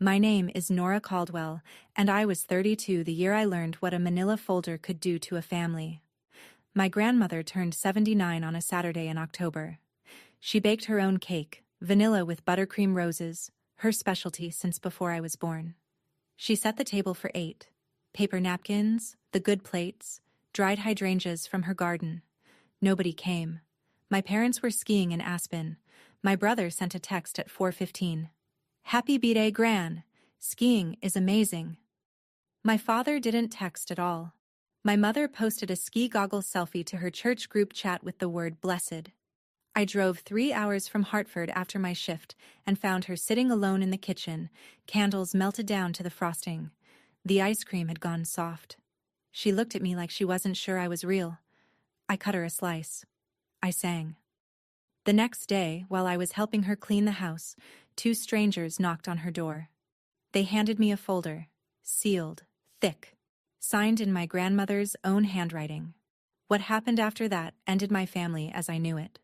My name is Nora Caldwell, and I was 32 the year I learned what a manila folder could do to a family. My grandmother turned 79 on a Saturday in October. She baked her own cake, vanilla with buttercream roses, her specialty since before I was born. She set the table for 8. Paper napkins, the good plates, dried hydrangeas from her garden. Nobody came. My parents were skiing in Aspen. My brother sent a text at 4:15. "Happy B-Day, Gran. Skiing is amazing." My father didn't text at all. My mother posted a ski goggles selfie to her church group chat with the word blessed. I drove 3 hours from Hartford after my shift and found her sitting alone in the kitchen, candles melted down to the frosting. The ice cream had gone soft. She looked at me like she wasn't sure I was real. I cut her a slice. I sang. The next day, while I was helping her clean the house, 2 strangers knocked on her door. They handed me a folder, sealed, thick, signed in my grandmother's own handwriting. What happened after that ended my family as I knew it.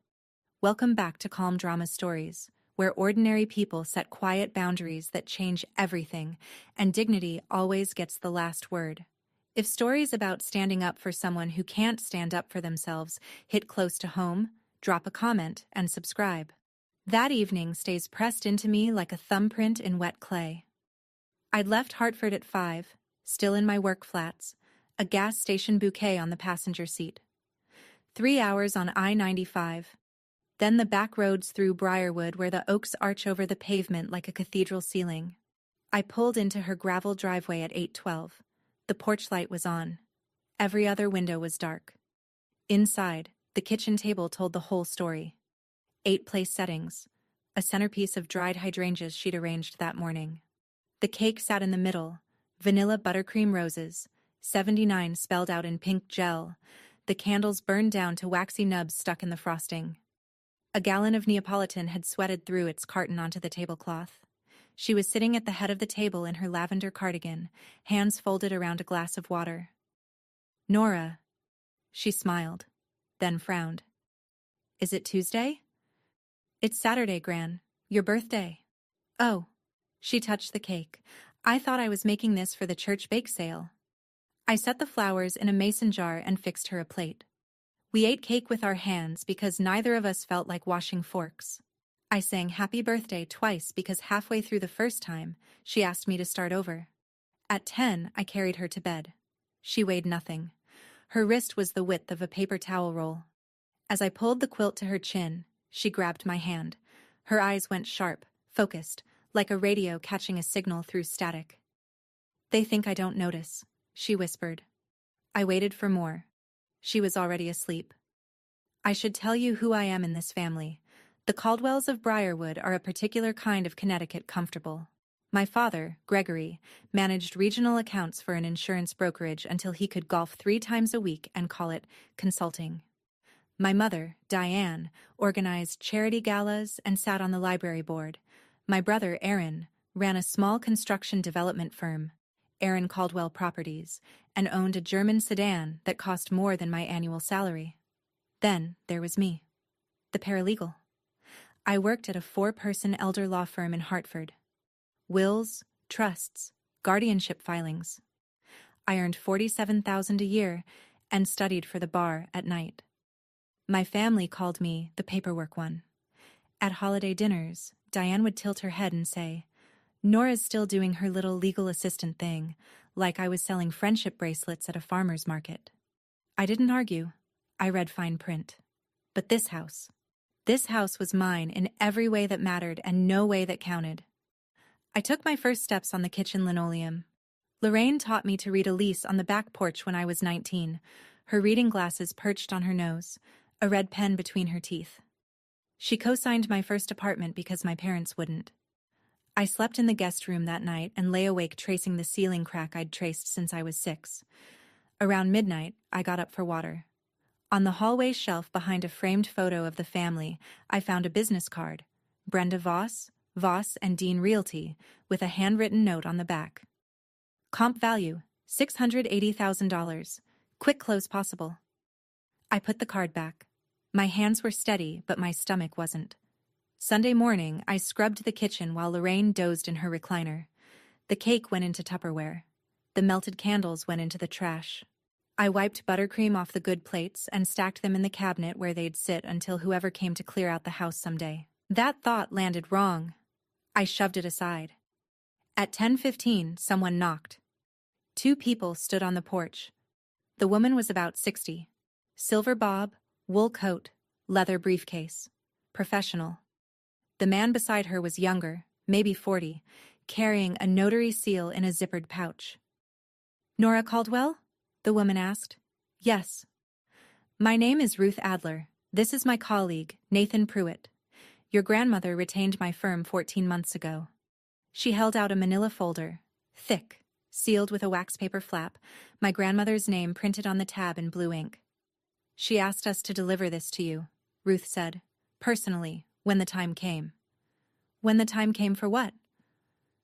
Welcome back to Calm Drama Stories, where ordinary people set quiet boundaries that change everything, and dignity always gets the last word. If stories about standing up for someone who can't stand up for themselves hit close to home, drop a comment and subscribe. That evening stays pressed into me like a thumbprint in wet clay. I'd left Hartford at 5, still in my work flats, a gas station bouquet on the passenger seat. 3 hours on I-95. Then the back roads through Briarwood where the oaks arch over the pavement like a cathedral ceiling. I pulled into her gravel driveway at 8:12. The porch light was on. Every other window was dark. Inside, the kitchen table told the whole story. 8 place settings, a centerpiece of dried hydrangeas she'd arranged that morning. The cake sat in the middle, vanilla buttercream roses, 79 spelled out in pink gel. The candles burned down to waxy nubs stuck in the frosting. A gallon of Neapolitan had sweated through its carton onto the tablecloth. She was sitting at the head of the table in her lavender cardigan, hands folded around a glass of water. "Nora." She smiled, then frowned. "Is it Tuesday?" "It's Saturday, Gran. Your birthday." "Oh." She touched the cake. "I thought I was making this for the church bake sale." I set the flowers in a mason jar and fixed her a plate. We ate cake with our hands because neither of us felt like washing forks. I sang happy birthday twice because halfway through the first time, she asked me to start over. At 10, I carried her to bed. She weighed nothing. Her wrist was the width of a paper towel roll. As I pulled the quilt to her chin, she grabbed my hand. Her eyes went sharp, focused, like a radio catching a signal through static. "They think I don't notice," she whispered. I waited for more. She was already asleep. "I should tell you who I am in this family. The Caldwells of Briarwood are a particular kind of Connecticut comfortable. My father, Gregory, managed regional accounts for an insurance brokerage until he could golf 3 times a week and call it consulting. My mother, Diane, organized charity galas and sat on the library board. My brother, Aaron, ran a small construction development firm, Aaron Caldwell Properties, and owned a German sedan that cost more than my annual salary. Then there was me, the paralegal. I worked at a 4-person elder law firm in Hartford. Wills, trusts, guardianship filings. I earned $47,000 a year and studied for the bar at night. My family called me the paperwork one. At holiday dinners, Diane would tilt her head and say, "Nora's still doing her little legal assistant thing," like I was selling friendship bracelets at a farmer's market. I didn't argue. I read fine print. But this house was mine in every way that mattered and no way that counted. I took my first steps on the kitchen linoleum. Lorraine taught me to read Elise on the back porch when I was 19, her reading glasses perched on her nose, a red pen between her teeth. She co-signed my first apartment because my parents wouldn't. I slept in the guest room that night and lay awake tracing the ceiling crack I'd traced since I was 6. Around midnight, I got up for water. On the hallway shelf behind a framed photo of the family, I found a business card, Brenda Voss, Voss and Dean Realty, with a handwritten note on the back. Comp value, $680,000. Quick close possible. I put the card back. My hands were steady, but my stomach wasn't. Sunday morning, I scrubbed the kitchen while Lorraine dozed in her recliner. The cake went into Tupperware. The melted candles went into the trash. I wiped buttercream off the good plates and stacked them in the cabinet where they'd sit until whoever came to clear out the house someday. That thought landed wrong. I shoved it aside. At 10:15, someone knocked. 2 people stood on the porch. The woman was about 60. Silver bob, wool coat, leather briefcase. Professional. The man beside her was younger, maybe 40, carrying a notary seal in a zippered pouch. "Nora Caldwell?" the woman asked. "Yes." "My name is Ruth Adler. This is my colleague, Nathan Pruitt. Your grandmother retained my firm 14 months ago." She held out a manila folder, thick, sealed with a wax paper flap, my grandmother's name printed on the tab in blue ink. "She asked us to deliver this to you," Ruth said, personally, when the time came. When the time came for what?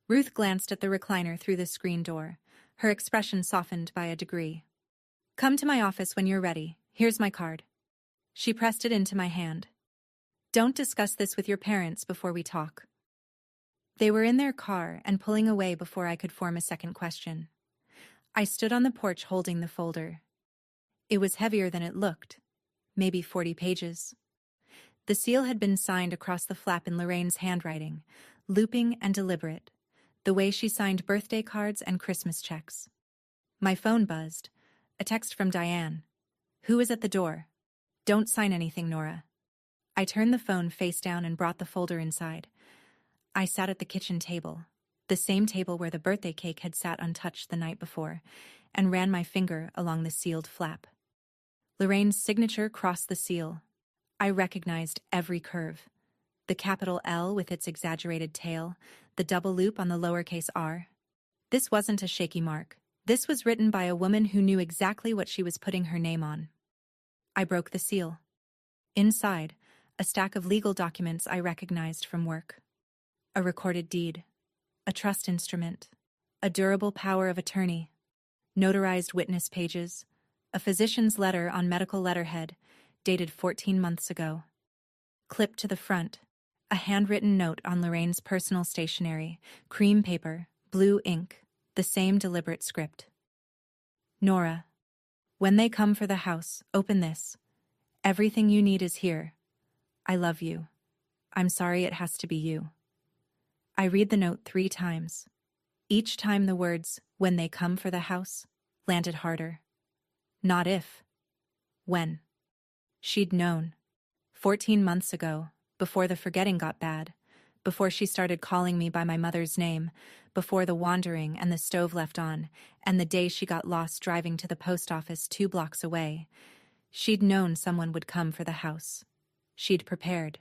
Ruth glanced at the recliner through the screen door, her expression softened by a degree. "Come to my office when you're ready. Here's my card." She pressed it into my hand. "Don't discuss this with your parents before we talk." They were in their car and pulling away before I could form a second question. I stood on the porch holding the folder. It was heavier than it looked, maybe 40 pages. The seal had been signed across the flap in Lorraine's handwriting, looping and deliberate, the way she signed birthday cards and Christmas checks. My phone buzzed. A text from Diane. "Who is at the door? Don't sign anything, Nora." I turned the phone face down and brought the folder inside. I sat at the kitchen table, the same table where the birthday cake had sat untouched the night before, and ran my finger along the sealed flap. Lorraine's signature crossed the seal. I recognized every curve. The capital L with its exaggerated tail, the double loop on the lowercase r. This wasn't a shaky mark. This was written by a woman who knew exactly what she was putting her name on. I broke the seal. Inside, a stack of legal documents I recognized from work. A recorded deed, a trust instrument, a durable power of attorney, notarized witness pages, a physician's letter on medical letterhead, dated 14 months ago. Clipped to the front, a handwritten note on Lorraine's personal stationery, cream paper, blue ink, the same deliberate script. "Nora, when they come for the house, open this. Everything you need is here. I love you. I'm sorry it has to be you." I read the note 3 times. Each time the words, "when they come for the house," landed harder. Not if. When. She'd known. 14 months ago, before the forgetting got bad, before she started calling me by my mother's name, before the wandering and the stove left on, and the day she got lost driving to the post office 2 blocks away. She'd known someone would come for the house. She'd prepared.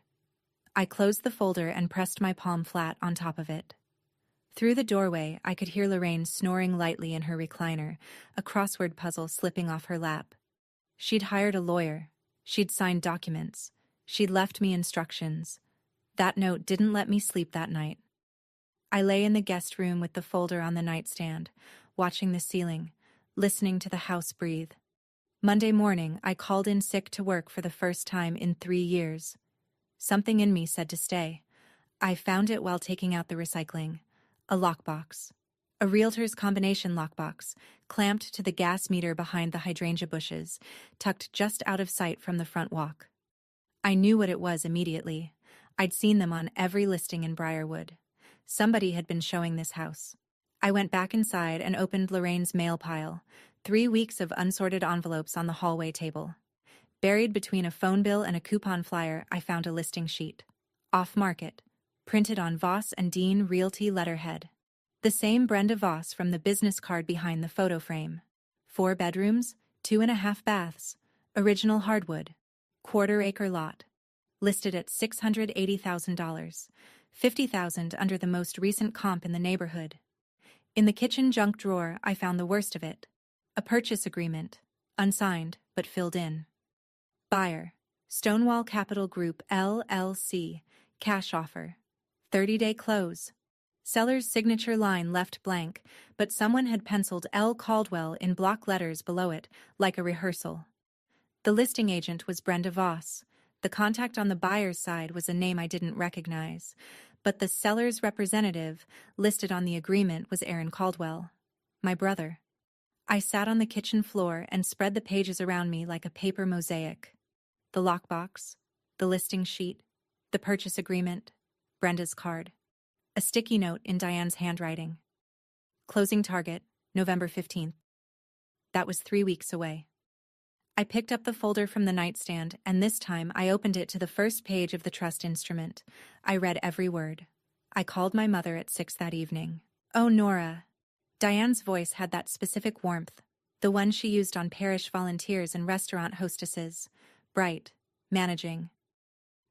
I closed the folder and pressed my palm flat on top of it. Through the doorway, I could hear Lorraine snoring lightly in her recliner, a crossword puzzle slipping off her lap. She'd hired a lawyer. She'd signed documents. She'd left me instructions. That note didn't let me sleep that night. I lay in the guest room with the folder on the nightstand, watching the ceiling, listening to the house breathe. Monday morning, I called in sick to work for the first time in 3 years. Something in me said to stay. I found it while taking out the recycling. A lockbox. A realtor's combination lockbox, clamped to the gas meter behind the hydrangea bushes, tucked just out of sight from the front walk. I knew what it was immediately. I'd seen them on every listing in Briarwood. Somebody had been showing this house. I went back inside and opened Lorraine's mail pile, 3 weeks of unsorted envelopes on the hallway table. Buried between a phone bill and a coupon flyer, I found a listing sheet. Off-market, printed on Voss and Dean Realty letterhead. The same Brenda Voss from the business card behind the photo frame. 4 bedrooms, 2.5 baths, original hardwood, quarter-acre lot. Listed at $680,000, $50,000 under the most recent comp in the neighborhood. In the kitchen junk drawer, I found the worst of it. A purchase agreement, unsigned, but filled in. Buyer, Stonewall Capital Group, LLC, cash offer. 30-day close. Seller's signature line left blank, but someone had penciled L. Caldwell in block letters below it, like a rehearsal. The listing agent was Brenda Voss. The contact on the buyer's side was a name I didn't recognize, But the seller's representative, listed on the agreement, was Aaron Caldwell, my brother. I sat on the kitchen floor and spread the pages around me like a paper mosaic. The lockbox, the listing sheet, the purchase agreement, Brenda's card. A sticky note in Diane's handwriting. Closing target, November 15th. That was 3 weeks away. I picked up the folder from the nightstand, and this time I opened it to the first page of the trust instrument. I read every word. I called my mother at 6 that evening. "Oh, Nora." Diane's voice had that specific warmth, the one she used on parish volunteers and restaurant hostesses. Bright, managing.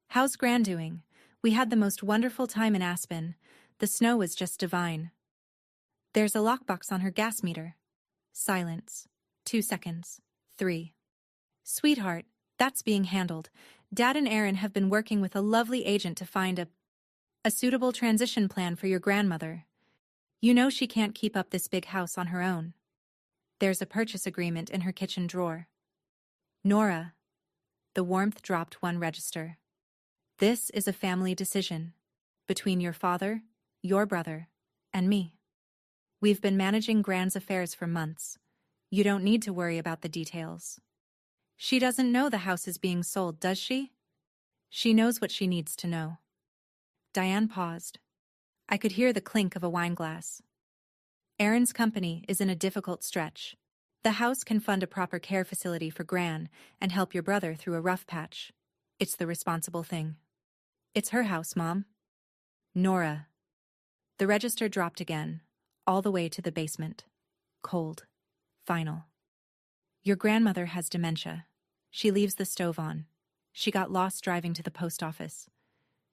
"How's Gran doing? We had the most wonderful time in Aspen. The snow was just divine." "There's a lockbox on her gas meter." Silence. 2 seconds. 3. "Sweetheart, that's being handled. Dad and Aaron have been working with a lovely agent to find a suitable transition plan for your grandmother. You know she can't keep up this big house on her own. There's a purchase agreement in her kitchen drawer." "Nora." The warmth dropped 1 register. "This is a family decision. Between your father, your brother, and me. We've been managing Gran's affairs for months. You don't need to worry about the details. She doesn't know the house is being sold, does she? She knows what she needs to know." Diane paused. I could hear the clink of a wineglass. "Aaron's company is in a difficult stretch. The house can fund a proper care facility for Gran and help your brother through a rough patch. It's the responsible thing." "It's her house, Mom." "Nora." The register dropped again, all the way to the basement. Cold. Final. "Your grandmother has dementia. She leaves the stove on. She got lost driving to the post office.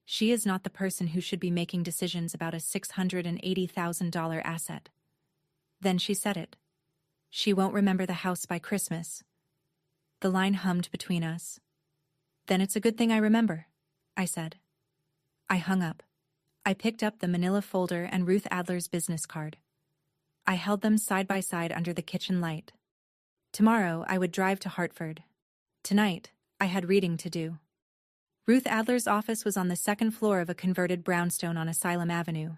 She is not the person who should be making decisions about a $680,000 asset." Then she said it. "She won't remember the house by Christmas." The line hummed between us. "Then it's a good thing I remember," I said. I hung up. I picked up the manila folder and Ruth Adler's business card. I held them side by side under the kitchen light. Tomorrow I would drive to Hartford. Tonight, I had reading to do. Ruth Adler's office was on the 2nd floor of a converted brownstone on Asylum Avenue.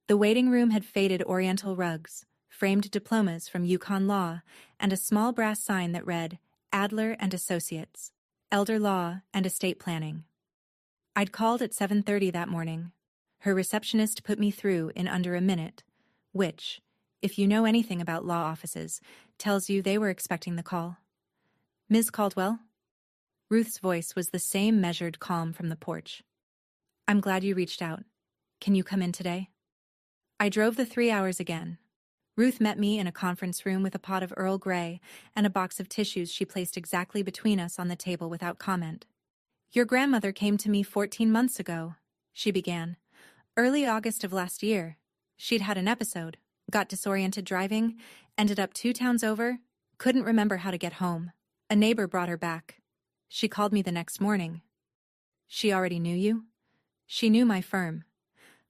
The waiting room had faded oriental rugs, framed diplomas from Yukon Law, and a small brass sign that read, "Adler and Associates, Elder Law and Estate Planning." I'd called at 7:30 that morning. Her receptionist put me through in under a minute, which, if you know anything about law offices, tells you they were expecting the call. "Ms. Caldwell?" Ruth's voice was the same measured calm from the porch. "I'm glad you reached out. Can you come in today?" I drove the 3 hours again. Ruth met me in a conference room with a pot of Earl Grey and a box of tissues she placed exactly between us on the table without comment. "Your grandmother came to me 14 months ago," she began. "Early August of last year. She'd had an episode, got disoriented driving, ended up 2 towns over, couldn't remember how to get home. A neighbor brought her back. She called me the next morning." "She already knew you?" "She knew my firm.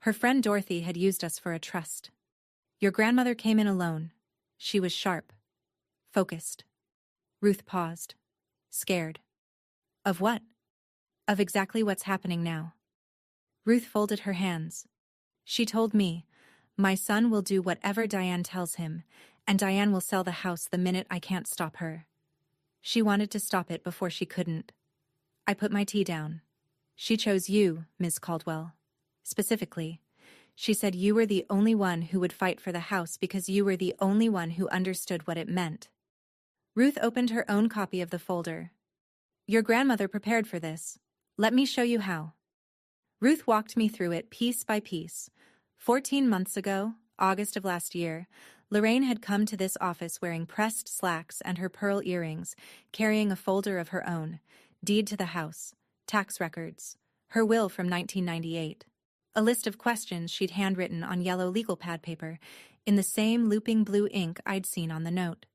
Her friend Dorothy had used us for a trust. Your grandmother came in alone. She was sharp. Focused." Ruth paused. Scared. "Of what?" "Of exactly what's happening now." Ruth folded her hands. "She told me, my son will do whatever Diane tells him, and Diane will sell the house the minute I can't stop her. She wanted to stop it before she couldn't." I put my tea down. "She chose you, Ms. Caldwell. Specifically, she said you were the only one who would fight for the house because you were the only one who understood what it meant." Ruth opened her own copy of the folder. "Your grandmother prepared for this. Let me show you how." Ruth walked me through it piece by piece. 14 months ago, August of last year, Lorraine had come to this office wearing pressed slacks and her pearl earrings, carrying a folder of her own, deed to the house, tax records, her will from 1998, a list of questions she'd handwritten on yellow legal pad paper in the same looping blue ink I'd seen on the note.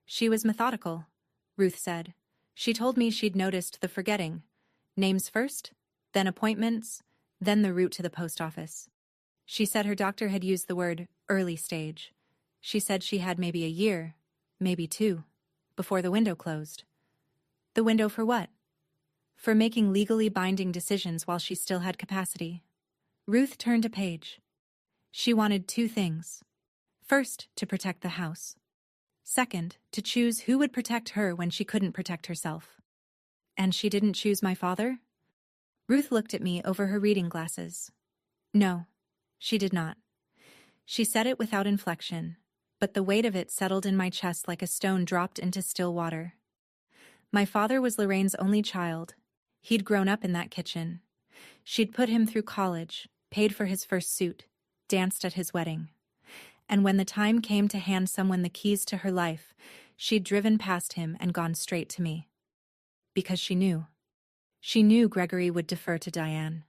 She was methodical, Ruth said. She told me she'd noticed the forgetting. Names first, then appointments, then the route to the post office. She said her doctor had used the word early stage. She said she had maybe a year, maybe 2, before the window closed. The window for what? For making legally binding decisions while she still had capacity. Ruth turned a page. She wanted two things. First, to protect the house. Second, to choose who would protect her when she couldn't protect herself. And she didn't choose my father? Ruth looked at me over her reading glasses. No, she did not. She said it without inflection, but the weight of it settled in my chest like a stone dropped into still water. My father was Lorraine's only child. He'd grown up in that kitchen. She'd put him through college, paid for his first suit, danced at his wedding. And when the time came to hand someone the keys to her life, she'd driven past him and gone straight to me. Because she knew. She knew Gregory would defer to Diane.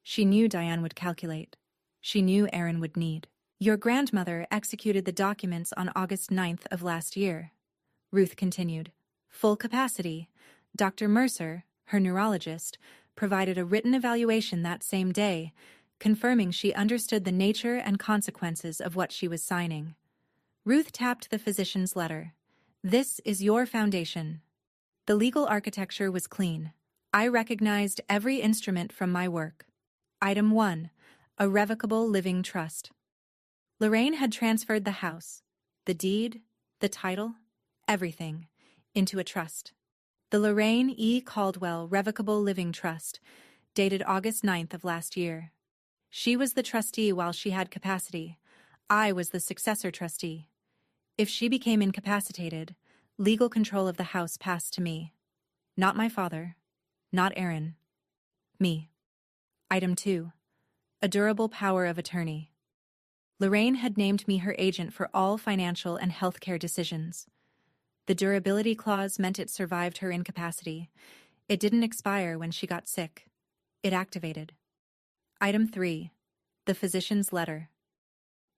She knew Diane would calculate. She knew Aaron would need. Your grandmother executed the documents on August 9th of last year. Ruth continued. Full capacity. Dr. Mercer, her neurologist, provided a written evaluation that same day, confirming she understood the nature and consequences of what she was signing. Ruth tapped the physician's letter. This is your foundation. The legal architecture was clean. I recognized every instrument from my work. Item 1. A revocable living trust. Lorraine had transferred the house, the deed, the title, everything, into a trust. The Lorraine E. Caldwell Revocable Living Trust, dated August 9th of last year. She was the trustee while she had capacity. I was the successor trustee. If she became incapacitated, legal control of the house passed to me. Not my father. Not Aaron. Me. Item 2. A durable power of attorney. Lorraine had named me her agent for all financial and healthcare decisions. The durability clause meant it survived her incapacity. It didn't expire when she got sick. It activated. Item 3. The physician's letter.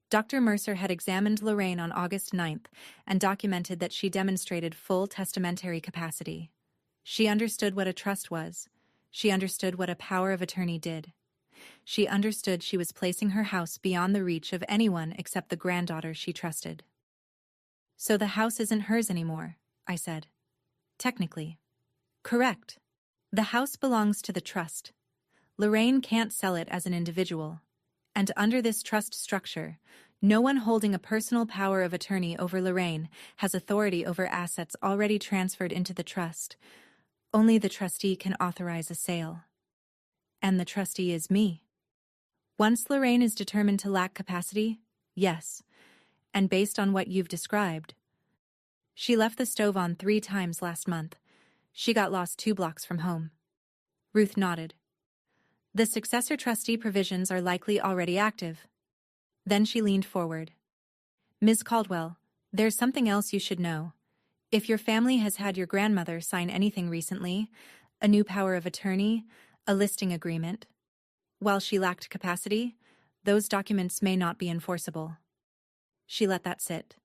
Dr. Mercer had examined Lorraine on August 9th and documented that she demonstrated full testamentary capacity. She understood what a trust was. She understood what a power of attorney did. She understood she was placing her house beyond the reach of anyone except the granddaughter she trusted. So the house isn't hers anymore, I said. Technically. Correct. The house belongs to the trust. Lorraine can't sell it as an individual. And under this trust structure, no one holding a personal power of attorney over Lorraine has authority over assets already transferred into the trust. Only the trustee can authorize a sale. And the trustee is me. Once Lorraine is determined to lack capacity, yes, and based on what you've described. She left the stove on 3 times last month. She got lost 2 blocks from home. Ruth nodded. The successor trustee provisions are likely already active. Then she leaned forward. Ms. Caldwell, there's something else you should know. If your family has had your grandmother sign anything recently, a new power of attorney, a listing agreement, while she lacked capacity, those documents may not be enforceable. She let that sit.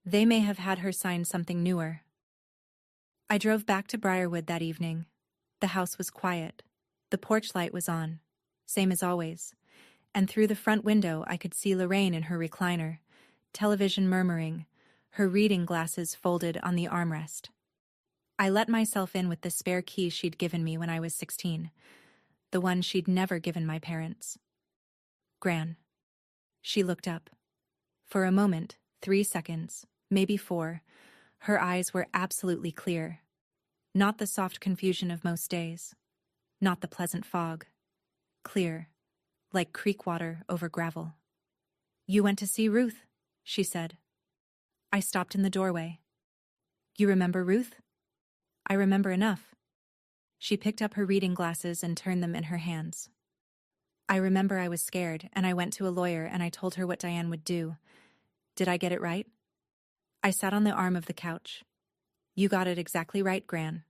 They may have had her sign something newer. I drove back to Briarwood that evening. The house was quiet. The porch light was on, same as always, and through the front window I could see Lorraine in her recliner, television murmuring, her reading glasses folded on the armrest. I let myself in with the spare key she'd given me when I was 16, the one she'd never given my parents. Gran. She looked up. For a moment, 3 seconds, maybe 4, her eyes were absolutely clear. Not the soft confusion of most days. Not the pleasant fog. Clear, like creek water over gravel. You went to see Ruth, she said. I stopped in the doorway. You remember Ruth? I remember enough. She picked up her reading glasses and turned them in her hands. I remember I was scared, and I went to a lawyer and I told her what Diane would do. Did I get it right? I sat on the arm of the couch. You got it exactly right, Gran.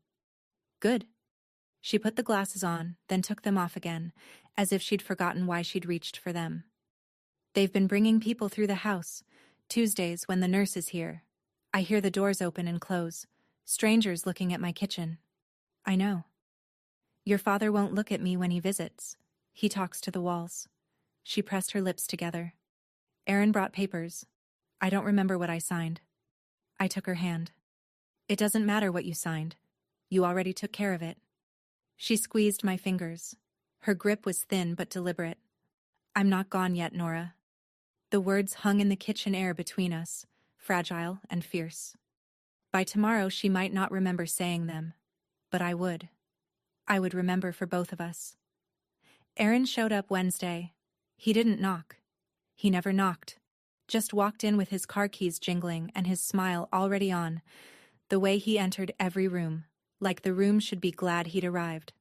Good. She put the glasses on, then took them off again, as if she'd forgotten why she'd reached for them. They've been bringing people through the house. Tuesdays, when the nurse is here. I hear the doors open and close. Strangers looking at my kitchen. I know. Your father won't look at me when he visits. He talks to the walls. She pressed her lips together. Aaron brought papers. I don't remember what I signed. I took her hand. It doesn't matter what you signed. You already took care of it. She squeezed my fingers. Her grip was thin but deliberate. I'm not gone yet, Nora. The words hung in the kitchen air between us, fragile and fierce. By tomorrow she might not remember saying them, but I would. I would remember for both of us. Aaron showed up Wednesday. He didn't knock. He never knocked. Just walked in with his car keys jingling and his smile already on, the way he entered every room, like the room should be glad he'd arrived.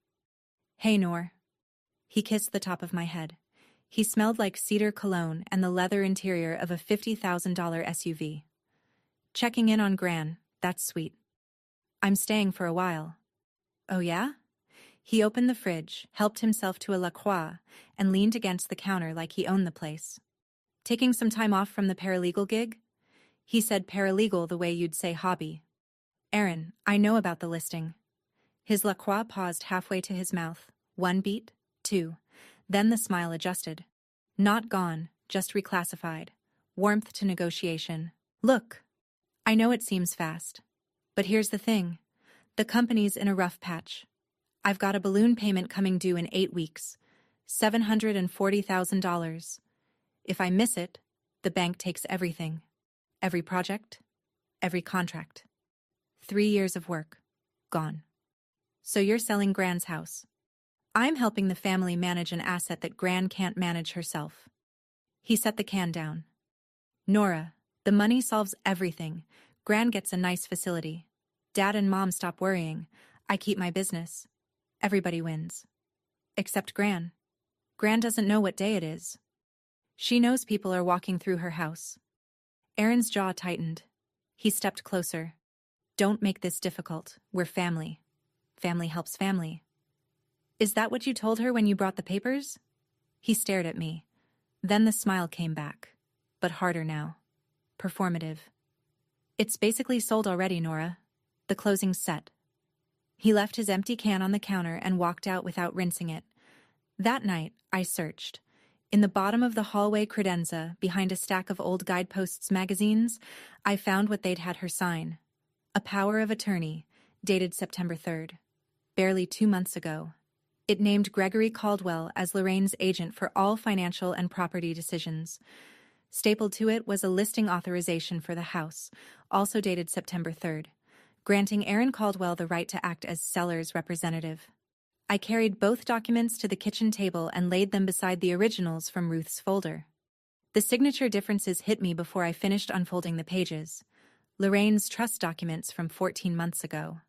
Hey, Nor. He kissed the top of my head. He smelled like cedar cologne and the leather interior of a $50,000 SUV. Checking in on Gran, that's sweet. I'm staying for a while. Oh yeah? He opened the fridge, helped himself to a La Croix, and leaned against the counter like he owned the place. Taking some time off from the paralegal gig? He said paralegal the way you'd say hobby. Aaron, I know about the listing. His La Croix paused halfway to his mouth. 1 beat, 2. Then the smile adjusted. Not gone, just reclassified. Warmth to negotiation. Look. I know it seems fast. But here's the thing. The company's in a rough patch. I've got a balloon payment coming due in 8 weeks. $740,000. If I miss it, the bank takes everything. Every project, every contract. 3 years of work. Gone. So you're selling Gran's house. I'm helping the family manage an asset that Gran can't manage herself. He set the can down. Nora, the money solves everything. Gran gets a nice facility. Dad and Mom stop worrying. I keep my business. Everybody wins. Except Gran. Gran doesn't know what day it is. She knows people are walking through her house. Aaron's jaw tightened. He stepped closer. Don't make this difficult. We're family. Family helps family. Is that what you told her when you brought the papers? He stared at me. Then the smile came back. But harder now. Performative. It's basically sold already, Nora. The closing's set. He left his empty can on the counter and walked out without rinsing it. That night, I searched. In the bottom of the hallway credenza, behind a stack of old Guideposts magazines, I found what they'd had her sign. A power of attorney, dated September 3rd. Barely 2 months ago. It named Gregory Caldwell as Lorraine's agent for all financial and property decisions. Stapled to it was a listing authorization for the house, also dated September 3rd, granting Aaron Caldwell the right to act as seller's representative. I carried both documents to the kitchen table and laid them beside the originals from Ruth's folder. The signature differences hit me before I finished unfolding the pages. Lorraine's trust documents from 14 months ago.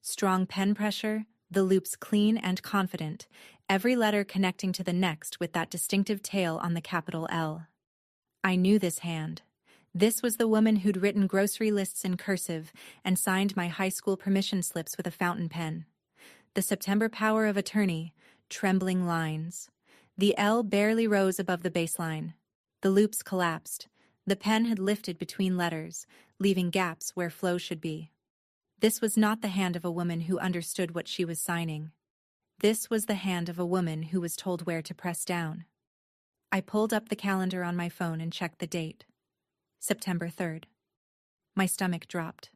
Strong pen pressure, the loops clean and confident, every letter connecting to the next with that distinctive tail on the capital L. I knew this hand. This was the woman who'd written grocery lists in cursive and signed my high school permission slips with a fountain pen. The September power of attorney, trembling lines. The L barely rose above the baseline. The loops collapsed. The pen had lifted between letters, leaving gaps where flow should be. This was not the hand of a woman who understood what she was signing. This was the hand of a woman who was told where to press down. I pulled up the calendar on my phone and checked the date. September 3rd. My stomach dropped.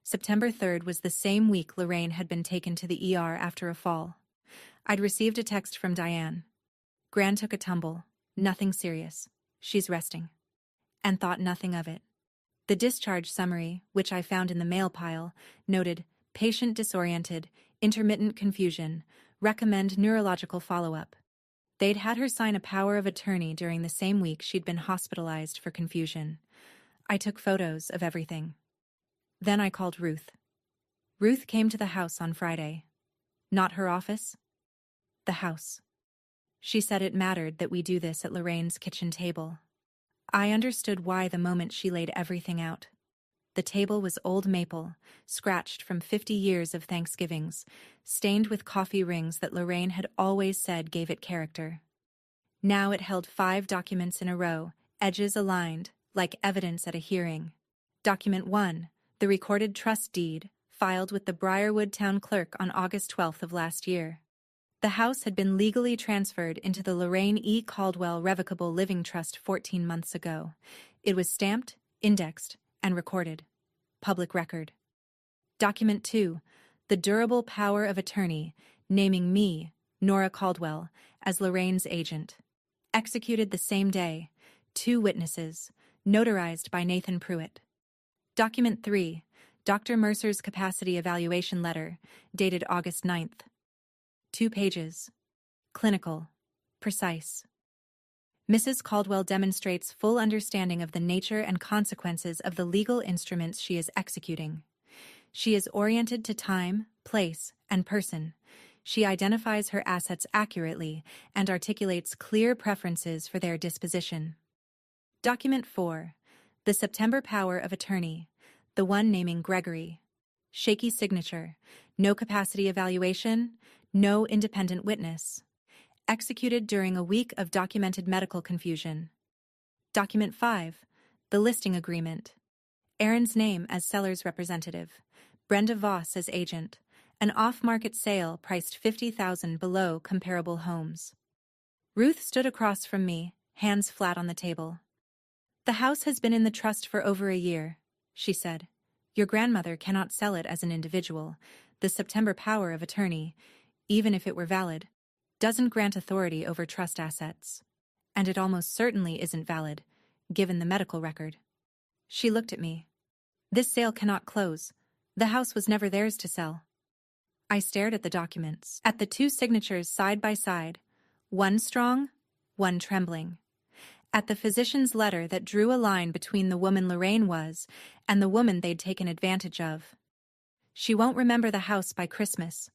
September 3rd was the same week Lorraine had been taken to the ER after a fall. I'd received a text from Diane. Gran took a tumble. Nothing serious. She's resting. And thought nothing of it. The discharge summary, which I found in the mail pile, noted, patient disoriented, intermittent confusion, recommend neurological follow-up. They'd had her sign a power of attorney during the same week she'd been hospitalized for confusion. I took photos of everything. Then I called Ruth. Ruth came to the house on Friday. Not her office. The house. She said it mattered that we do this at Lorraine's kitchen table. I understood why the moment she laid everything out. The table was old maple, scratched from 50 years of Thanksgivings, stained with coffee rings that Lorraine had always said gave it character. Now it held 5 documents in a row, edges aligned, like evidence at a hearing. Document 1, the recorded trust deed, filed with the Briarwood Town Clerk on August 12th of last year. The house had been legally transferred into the Lorraine E. Caldwell Revocable Living Trust 14 months ago. It was stamped, indexed, and recorded. Public record. Document 2, the durable power of attorney, naming me, Nora Caldwell, as Lorraine's agent. Executed the same day. 2 witnesses. Notarized by Nathan Pruitt. Document 3. Dr. Mercer's capacity evaluation letter, dated August 9th. 2 pages. Clinical. Precise. Mrs. Caldwell demonstrates full understanding of the nature and consequences of the legal instruments she is executing. She is oriented to time, place, and person. She identifies her assets accurately and articulates clear preferences for their disposition. Document 4. The September power of attorney, the one naming Gregory. Shaky signature. No capacity evaluation. No independent witness. Executed during a week of documented medical confusion. Document 5. The listing agreement. Aaron's name as seller's representative. Brenda Voss as agent. An off-market sale priced $50,000 below comparable homes. Ruth stood across from me, hands flat on the table. "The house has been in the trust for over a year," she said. "Your grandmother cannot sell it as an individual. The September power of attorney, even if it were valid, doesn't grant authority over trust assets. And it almost certainly isn't valid, given the medical record." She looked at me. "This sale cannot close. The house was never theirs to sell." I stared at the documents, at the 2 signatures side by side, one strong, one trembling. At the physician's letter that drew a line between the woman Lorraine was and the woman they'd taken advantage of. "She won't remember the house by Christmas."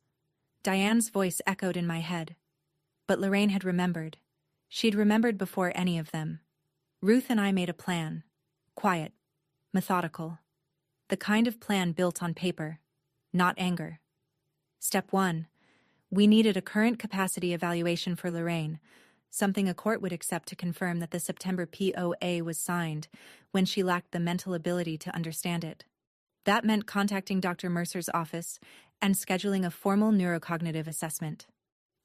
Diane's voice echoed in my head. But Lorraine had remembered. She'd remembered before any of them. Ruth and I made a plan. Quiet. Methodical. The kind of plan built on paper. Not anger. Step 1. We needed a current capacity evaluation for Lorraine, something a court would accept to confirm that the September POA was signed when she lacked the mental ability to understand it. That meant contacting Dr. Mercer's office and scheduling a formal neurocognitive assessment.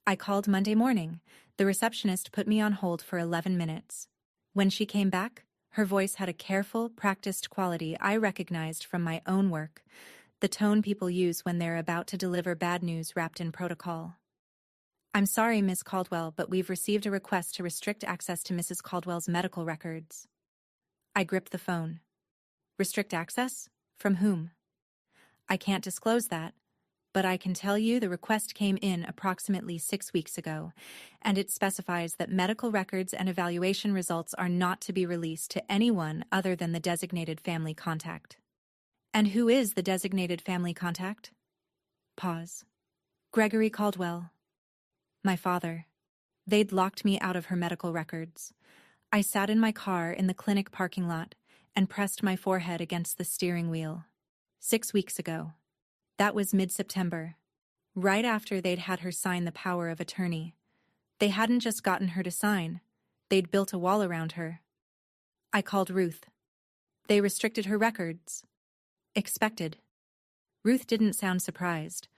I called Monday morning. The receptionist put me on hold for 11 minutes. When she came back, her voice had a careful, practiced quality I recognized from my own work, the tone people use when they're about to deliver bad news wrapped in protocol. "I'm sorry, Miss Caldwell, but we've received a request to restrict access to Mrs. Caldwell's medical records." I gripped the phone. "Restrict access? From whom?" "I can't disclose that, but I can tell you the request came in approximately 6 weeks ago, and it specifies that medical records and evaluation results are not to be released to anyone other than the designated family contact." "And who is the designated family contact?" Pause. "Gregory Caldwell." "My father." They'd locked me out of her medical records. I sat in my car in the clinic parking lot and pressed my forehead against the steering wheel. 6 weeks ago. That was mid-September, right after they'd had her sign the power of attorney. They hadn't just gotten her to sign, they'd built a wall around her. I called Ruth. "They restricted her records." "Expected." Ruth didn't sound surprised.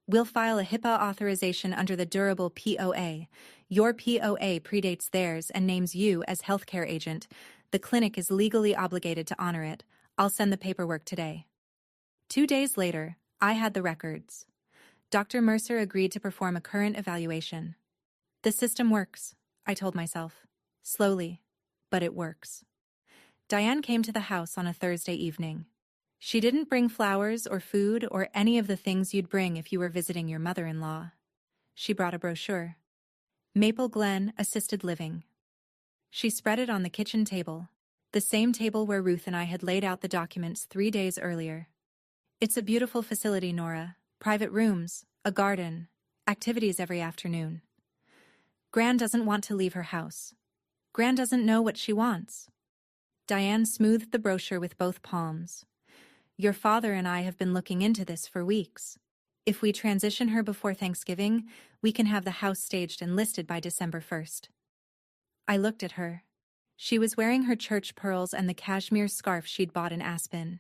"We'll file a HIPAA authorization under the durable POA. Your POA predates theirs and names you as healthcare agent. The clinic is legally obligated to honor it. I'll send the paperwork today." 2 days later, I had the records. Dr. Mercer agreed to perform a current evaluation. The system works, I told myself. Slowly, but it works. Diane came to the house on a Thursday evening. She didn't bring flowers or food or any of the things you'd bring if you were visiting your mother-in-law. She brought a brochure. Maple Glen Assisted Living. She spread it on the kitchen table, the same table where Ruth and I had laid out the documents 3 days earlier. "It's a beautiful facility, Nora. Private rooms, a garden, activities every afternoon. Gran doesn't want to leave her house. Gran doesn't know what she wants." Diane smoothed the brochure with both palms. "Your father and I have been looking into this for weeks. If we transition her before Thanksgiving, we can have the house staged and listed by December 1st. I looked at her. She was wearing her church pearls and the cashmere scarf she'd bought in Aspen.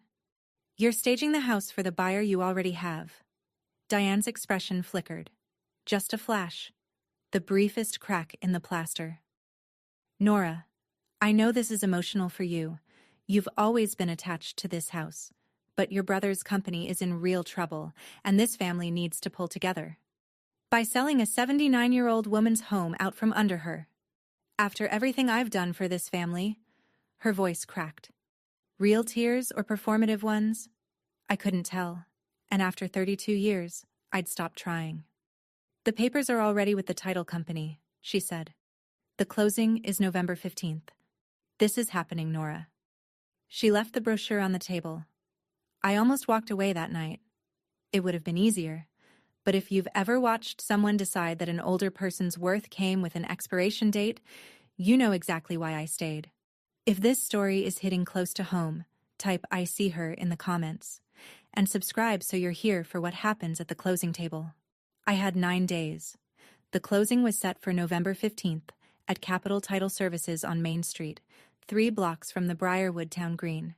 "You're staging the house for the buyer you already have." Diane's expression flickered. Just a flash. The briefest crack in the plaster. "Nora, I know this is emotional for you. You've always been attached to this house. But your brother's company is in real trouble, and this family needs to pull together. By selling a 79-year-old woman's home out from under her." After everything I've done for this family, her voice cracked. Real tears or performative ones? I couldn't tell, and after 32 years, I'd stopped trying. The papers are already with the title company, she said. The closing is November 15th. This is happening, Nora. She left the brochure on the table. I almost walked away that night. It would have been easier, but if you've ever watched someone decide that an older person's worth came with an expiration date, you know exactly why I stayed. If this story is hitting close to home, type "I see her" in the comments, and subscribe so you're here for what happens at the closing table. I had 9 days. The closing was set for November 15th at Capital Title Services on Main Street, 3 blocks from the Briarwood Town Green.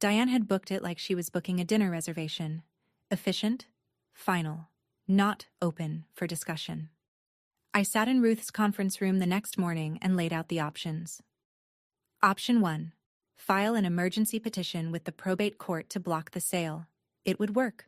Diane had booked it like she was booking a dinner reservation. Efficient, final, not open for discussion. I sat in Ruth's conference room the next morning and laid out the options. Option 1. File an emergency petition with the probate court to block the sale. It would work.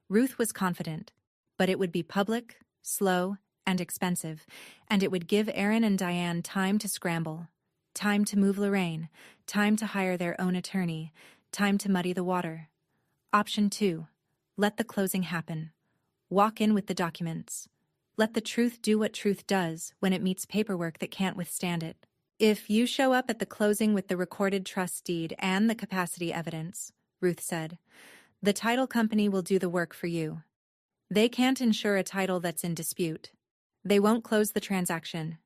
Ruth was confident, but it would be public, slow, and expensive, and it would give Aaron and Diane time to scramble, time to move Lorraine, time to hire their own attorney, time to muddy the water. Option 2. Let the closing happen. Walk in with the documents. Let the truth do what truth does when it meets paperwork that can't withstand it. If you show up at the closing with the recorded trust deed and the capacity evidence, Ruth said, the title company will do the work for you. They can't insure a title that's in dispute. They won't close the transaction.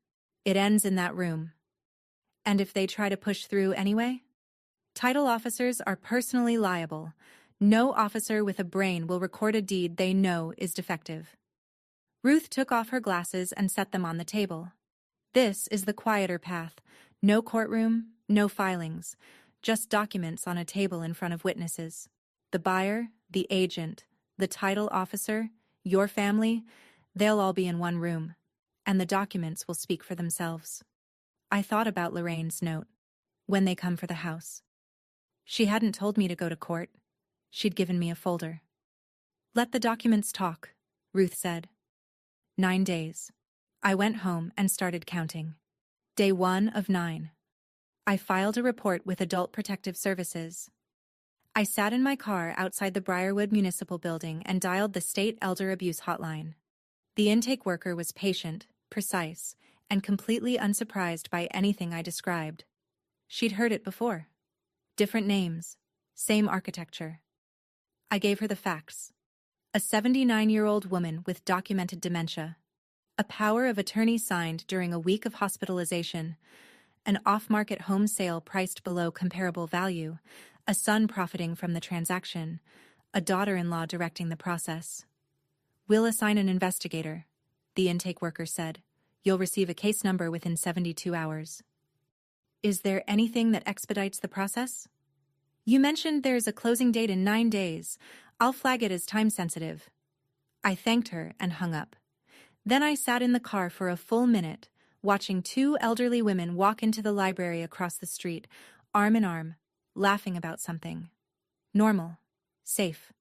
It ends in that room. And if they try to push through anyway? Title officers are personally liable. No officer with a brain will record a deed they know is defective. Ruth took off her glasses and set them on the table. This is the quieter path. No courtroom, no filings, just documents on a table in front of witnesses. The buyer, the agent, the title officer, your family, they'll all be in one room, and the documents will speak for themselves. I thought about Lorraine's note. When they come for the house. She hadn't told me to go to court. She'd given me a folder. Let the documents talk, Ruth said. 9 days. I went home and started counting. Day 1 of 9. I filed a report with Adult Protective Services. I sat in my car outside the Briarwood Municipal Building and dialed the state elder abuse hotline. The intake worker was patient, precise, and completely unsurprised by anything I described. She'd heard it before. Different names, same architecture. I gave her the facts. A 79-year-old woman with documented dementia. A power of attorney signed during a week of hospitalization. An off-market home sale priced below comparable value. A son profiting from the transaction. A daughter-in-law directing the process. We'll assign an investigator, the intake worker said. You'll receive a case number within 72 hours. Is there anything that expedites the process? You mentioned there's a closing date in 9 days. I'll flag it as time-sensitive. I thanked her and hung up. Then I sat in the car for a full minute, watching 2 elderly women walk into the library across the street, arm in arm, laughing about something. Normal. Safe.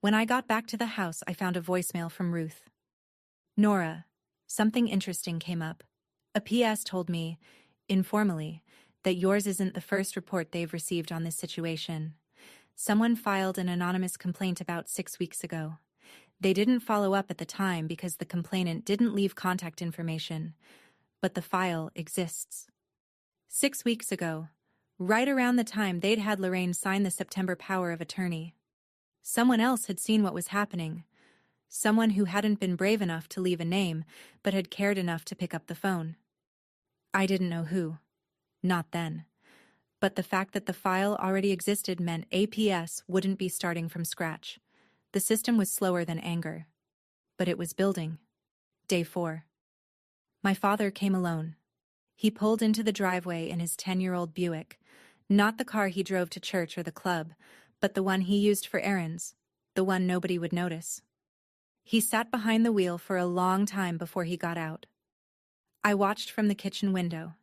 When I got back to the house, I found a voicemail from Ruth. Nora, something interesting came up. A PS told me, informally, that yours isn't the first report they've received on this situation. Someone filed an anonymous complaint about 6 weeks ago. They didn't follow up at the time because the complainant didn't leave contact information, but the file exists. 6 weeks ago, right around the time they'd had Lorraine sign the September power of attorney. Someone else had seen what was happening. Someone who hadn't been brave enough to leave a name, but had cared enough to pick up the phone. I didn't know who. Not then. But the fact that the file already existed meant APS wouldn't be starting from scratch. The system was slower than anger. But it was building. Day 4. My father came alone. He pulled into the driveway in his 10-year-old Buick, not the car he drove to church or the club, but the one he used for errands, the one nobody would notice. He sat behind the wheel for a long time before he got out. I watched from the kitchen window.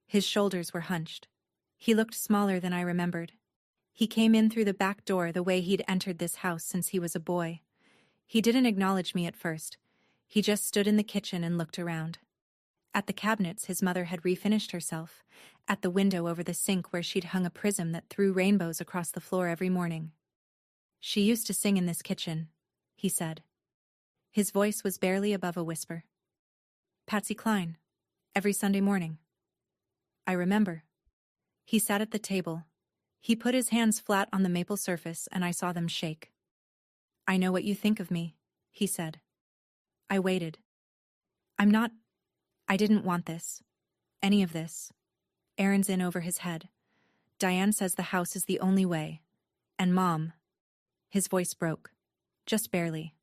His shoulders were hunched. He looked smaller than I remembered. He came in through the back door the way he'd entered this house since he was a boy. He didn't acknowledge me at first. He just stood in the kitchen and looked around. At the cabinets his mother had refinished herself, at the window over the sink where she'd hung a prism that threw rainbows across the floor every morning. "She used to sing in this kitchen," he said. His voice was barely above a whisper. "Patsy Cline. Every Sunday morning." I remember. He sat at the table. He put his hands flat on the maple surface and I saw them shake. "I know what you think of me," he said. I waited. I didn't want this. Any of this. Aaron's in over his head. Diane says the house is the only way. And Mom. His voice broke. Just barely.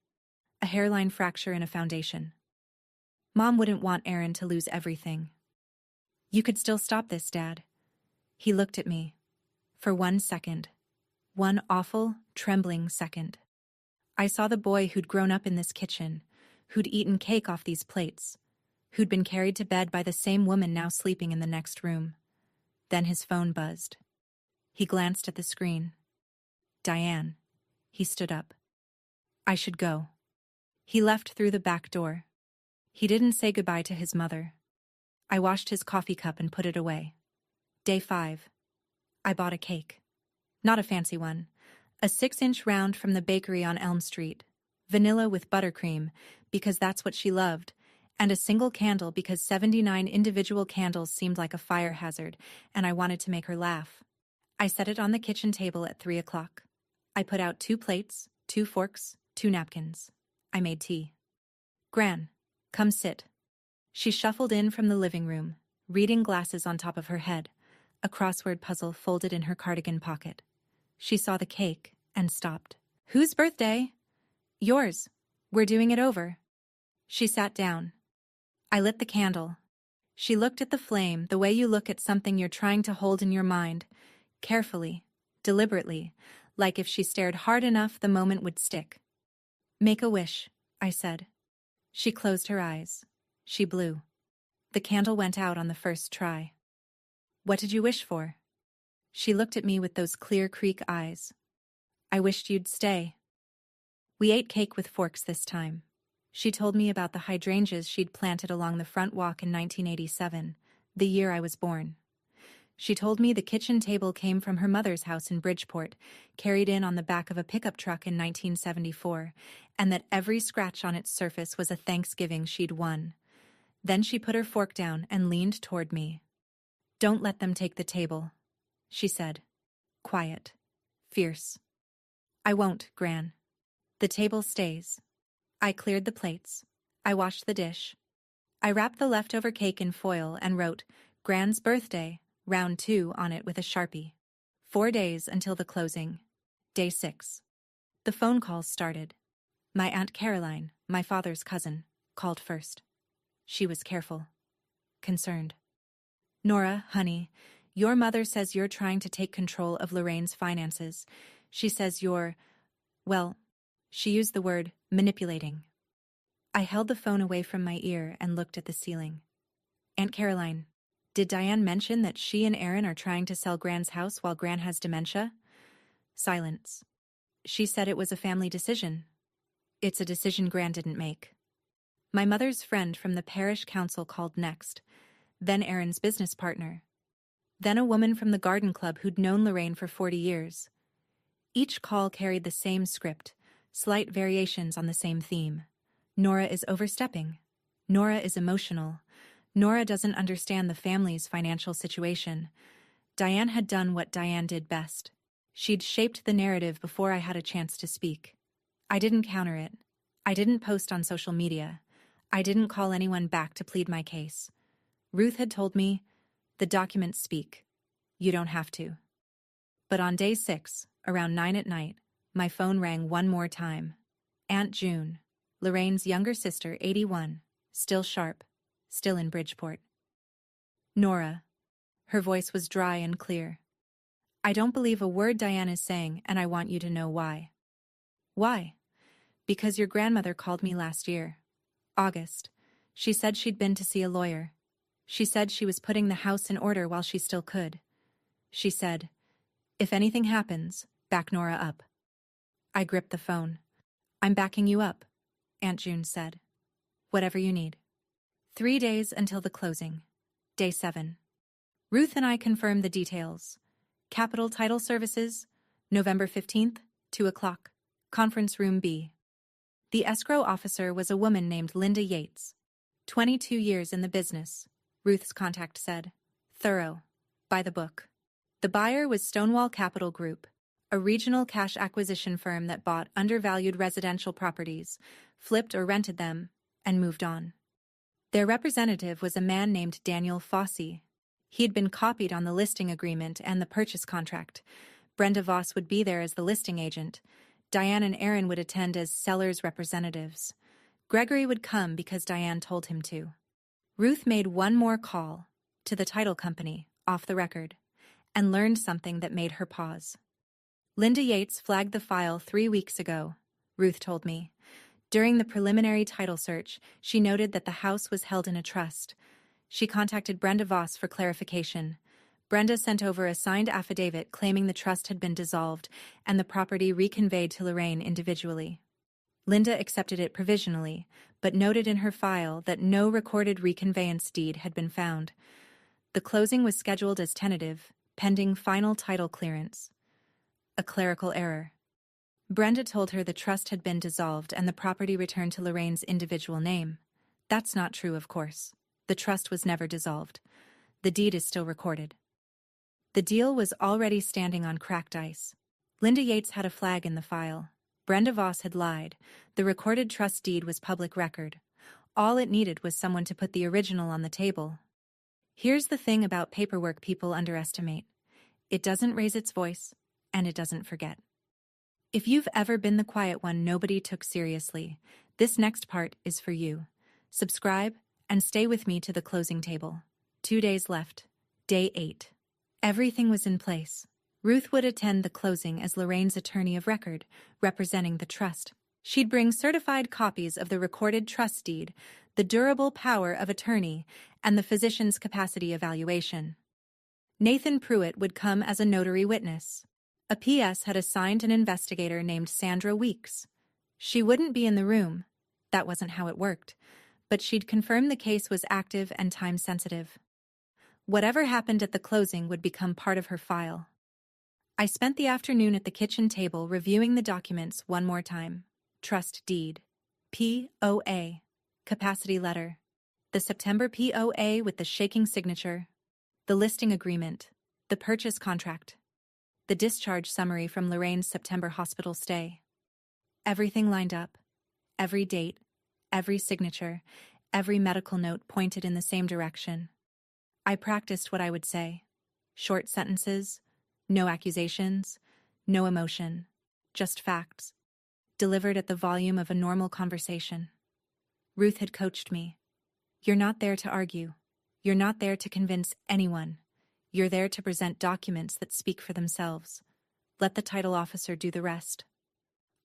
A hairline fracture in a foundation. Mom wouldn't want Aaron to lose everything. "You could still stop this, Dad." He looked at me. For 1 second. One awful, trembling second. I saw the boy who'd grown up in this kitchen, who'd eaten cake off these plates, who'd been carried to bed by the same woman now sleeping in the next room. Then his phone buzzed. He glanced at the screen. "Diane." He stood up. "I should go." He left through the back door. He didn't say goodbye to his mother. I washed his coffee cup and put it away. Day 5. I bought a cake. Not a fancy one. A 6-inch round from the bakery on Elm Street. Vanilla with buttercream, because that's what she loved, and a single candle because 79 individual candles seemed like a fire hazard, and I wanted to make her laugh. I set it on the kitchen table at 3 o'clock. I put out 2 plates, 2 forks, 2 napkins. I made tea. "Gran, come sit." She shuffled in from the living room, reading glasses on top of her head, a crossword puzzle folded in her cardigan pocket. She saw the cake and stopped. "Whose birthday?" "Yours. We're doing it over." She sat down. I lit the candle. She looked at the flame the way you look at something you're trying to hold in your mind, carefully, deliberately, like if she stared hard enough the moment would stick. "Make a wish," I said. She closed her eyes. She blew. The candle went out on the first try. "What did you wish for?" She looked at me with those clear creek eyes. "I wished you'd stay." We ate cake with forks this time. She told me about the hydrangeas she'd planted along the front walk in 1987, the year I was born. She told me the kitchen table came from her mother's house in Bridgeport, carried in on the back of a pickup truck in 1974, and that every scratch on its surface was a Thanksgiving she'd won. Then she put her fork down and leaned toward me. "Don't let them take the table," she said. Quiet. Fierce. "I won't, Gran. The table stays." I cleared the plates. I washed the dish. I wrapped the leftover cake in foil and wrote, "Gran's birthday, round 2" on it with a Sharpie. 4 days until the closing. Day 6. The phone calls started. My Aunt Caroline, my father's cousin, called first. She was careful. Concerned. "Nora, honey, your mother says you're trying to take control of Lorraine's finances. She says you're, well," she used the word manipulating. I held the phone away from my ear and looked at the ceiling. "Aunt Caroline, did Diane mention that she and Aaron are trying to sell Gran's house while Gran has dementia?" Silence. "She said it was a family decision." "It's a decision Gran didn't make." My mother's friend from the parish council called next, then Aaron's business partner. Then a woman from the garden club who'd known Lorraine for 40 years. Each call carried the same script, slight variations on the same theme. Nora is overstepping. Nora is emotional. Nora doesn't understand the family's financial situation. Diane had done what Diane did best. She'd shaped the narrative before I had a chance to speak. I didn't counter it. I didn't post on social media. I didn't call anyone back to plead my case. Ruth had told me, "The documents speak. You don't have to." But on day 6, around 9 at night, my phone rang one more time. Aunt June, Lorraine's younger sister, 81, still sharp, still in Bridgeport. "Nora." Her voice was dry and clear. "I don't believe a word Diane is saying, and I want you to know why." "Why?" "Because your grandmother called me last year. August. She said she'd been to see a lawyer. She said she was putting the house in order while she still could. She said, 'If anything happens, back Nora up.'" I gripped the phone. "I'm backing you up," Aunt June said. "Whatever you need." 3 days until the closing. Day 7. Ruth and I confirmed the details. Capital Title Services, November 15th, 2 o'clock. Conference Room B. The escrow officer was a woman named Linda Yates. 22 years in the business, Ruth's contact said. Thorough. By the book. The buyer was Stonewall Capital Group, a regional cash acquisition firm that bought undervalued residential properties, flipped or rented them, and moved on. Their representative was a man named Daniel Fossey. He had been copied on the listing agreement and the purchase contract. Brenda Voss would be there as the listing agent. Diane and Aaron would attend as sellers' representatives. Gregory would come because Diane told him to. Ruth made one more call, to the title company, off the record, and learned something that made her pause. Linda Yates flagged the file 3 weeks ago, Ruth told me. During the preliminary title search, she noted that the house was held in a trust. She contacted Brenda Voss for clarification. Brenda sent over a signed affidavit claiming the trust had been dissolved and the property reconveyed to Lorraine individually. Linda accepted it provisionally, but noted in her file that no recorded reconveyance deed had been found. The closing was scheduled as tentative, pending final title clearance. A clerical error. Brenda told her the trust had been dissolved and the property returned to Lorraine's individual name. That's not true, of course. The trust was never dissolved. The deed is still recorded. The deal was already standing on cracked ice. Linda Yates had a flag in the file. Brenda Voss had lied. The recorded trust deed was public record. All it needed was someone to put the original on the table. Here's the thing about paperwork people underestimate. It doesn't raise its voice, and it doesn't forget. If you've ever been the quiet one nobody took seriously, this next part is for you. Subscribe and stay with me to the closing table. 2 days left. Day 8. Everything was in place. Ruth would attend the closing as Lorraine's attorney of record, representing the trust. She'd bring certified copies of the recorded trust deed, the durable power of attorney, and the physician's capacity evaluation. Nathan Pruitt would come as a notary witness. A PS had assigned an investigator named Sandra Weeks. She wouldn't be in the room. That wasn't how it worked. But she'd confirm the case was active and time-sensitive. Whatever happened at the closing would become part of her file. I spent the afternoon at the kitchen table reviewing the documents one more time. Trust deed. POA. Capacity letter. The September POA with the shaking signature. The listing agreement. The purchase contract. The discharge summary from Lorraine's September hospital stay. Everything lined up. Every date. Every signature. Every medical note pointed in the same direction. I practiced what I would say. Short sentences. No accusations. No emotion. Just facts. Delivered at the volume of a normal conversation. Ruth had coached me. You're not there to argue. You're not there to convince anyone. You're there to present documents that speak for themselves. Let the title officer do the rest.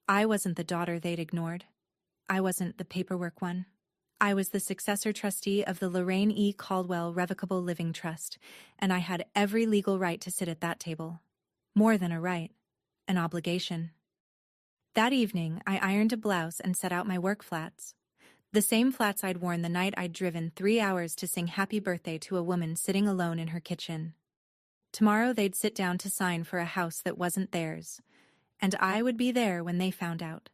I wasn't the daughter they'd ignored. I wasn't the paperwork one. I was the successor trustee of the Lorraine E. Caldwell Revocable Living Trust, and I had every legal right to sit at that table. More than a right, an obligation. That evening, I ironed a blouse and set out my work flats. The same flats I'd worn the night I'd driven 3 hours to sing happy birthday to a woman sitting alone in her kitchen. Tomorrow they'd sit down to sign for a house that wasn't theirs, and I would be there when they found out.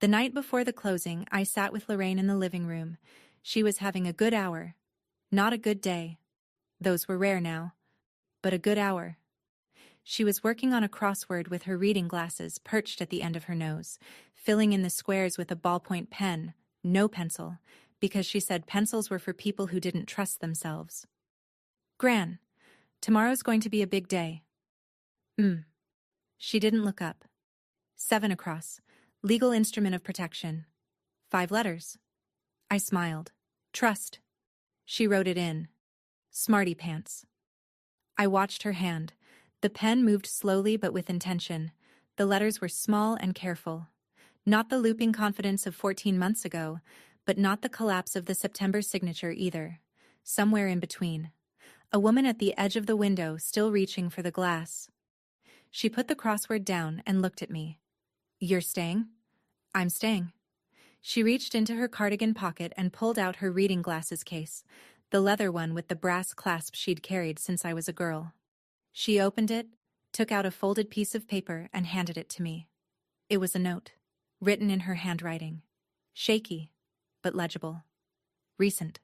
The night before the closing, I sat with Lorraine in the living room. She was having a good hour. Not a good day. Those were rare now. But a good hour. She was working on a crossword with her reading glasses perched at the end of her nose, filling in the squares with a ballpoint pen, no pencil, because she said pencils were for people who didn't trust themselves. Gran, tomorrow's going to be a big day. She didn't look up. 7 across. Legal instrument of protection. 5 letters. I smiled. Trust. She wrote it in. Smarty pants. I watched her hand. The pen moved slowly but with intention. The letters were small and careful. Not the looping confidence of 14 months ago, but not the collapse of the September signature either. Somewhere in between. A woman at the edge of the window, still reaching for the glass. She put the crossword down and looked at me. You're staying? I'm staying. She reached into her cardigan pocket and pulled out her reading glasses case, the leather one with the brass clasp she'd carried since I was a girl. She opened it, took out a folded piece of paper and handed it to me. It was a note, written in her handwriting. Shaky, but legible. Recent.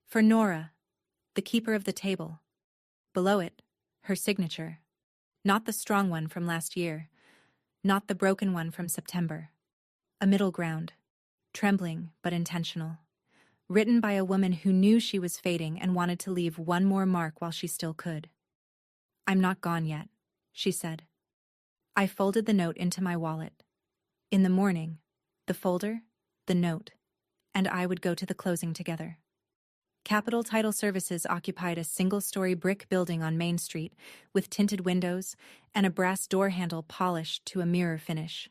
For Nora, the keeper of the table. Below it, her signature. Not the strong one from last year. Not the broken one from September. A middle ground. Trembling, but intentional. Written by a woman who knew she was fading and wanted to leave one more mark while she still could. "I'm not gone yet," she said. I folded the note into my wallet. In the morning, the folder, the note, and I would go to the closing together. Capital Title Services occupied a single-story brick building on Main Street with tinted windows and a brass door handle polished to a mirror finish.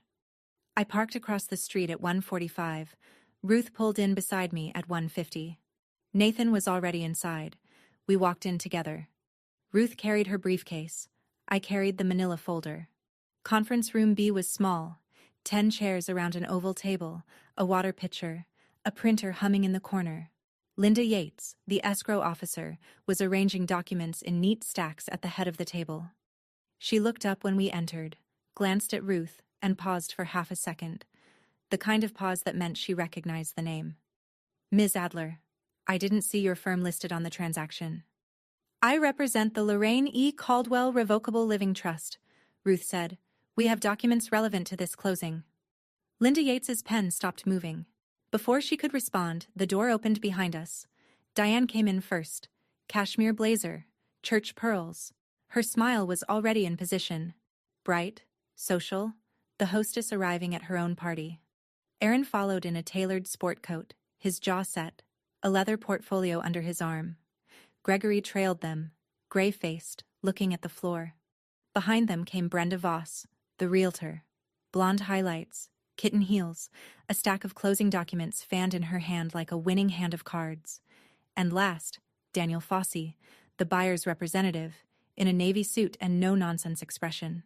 I parked across the street at 1:45. Ruth pulled in beside me at 1:50. Nathan was already inside. We walked in together. Ruth carried her briefcase. I carried the manila folder. Conference room B was small, 10 chairs around an oval table, a water pitcher, a printer humming in the corner. Linda Yates, the escrow officer, was arranging documents in neat stacks at the head of the table. She looked up when we entered, glanced at Ruth, and paused for half a second, the kind of pause that meant she recognized the name. "Ms. Adler, I didn't see your firm listed on the transaction." "I represent the Lorraine E. Caldwell Revocable Living Trust," Ruth said. "We have documents relevant to this closing." Linda Yates's pen stopped moving. Before she could respond, the door opened behind us. Diane came in first. Cashmere blazer, church pearls. Her smile was already in position. Bright, social, the hostess arriving at her own party. Aaron followed in a tailored sport coat, his jaw set, a leather portfolio under his arm. Gregory trailed them, gray-faced, looking at the floor. Behind them came Brenda Voss, the realtor. Blonde highlights, kitten heels, a stack of closing documents fanned in her hand like a winning hand of cards. And last, Daniel Fossey, the buyer's representative, in a navy suit and no-nonsense expression.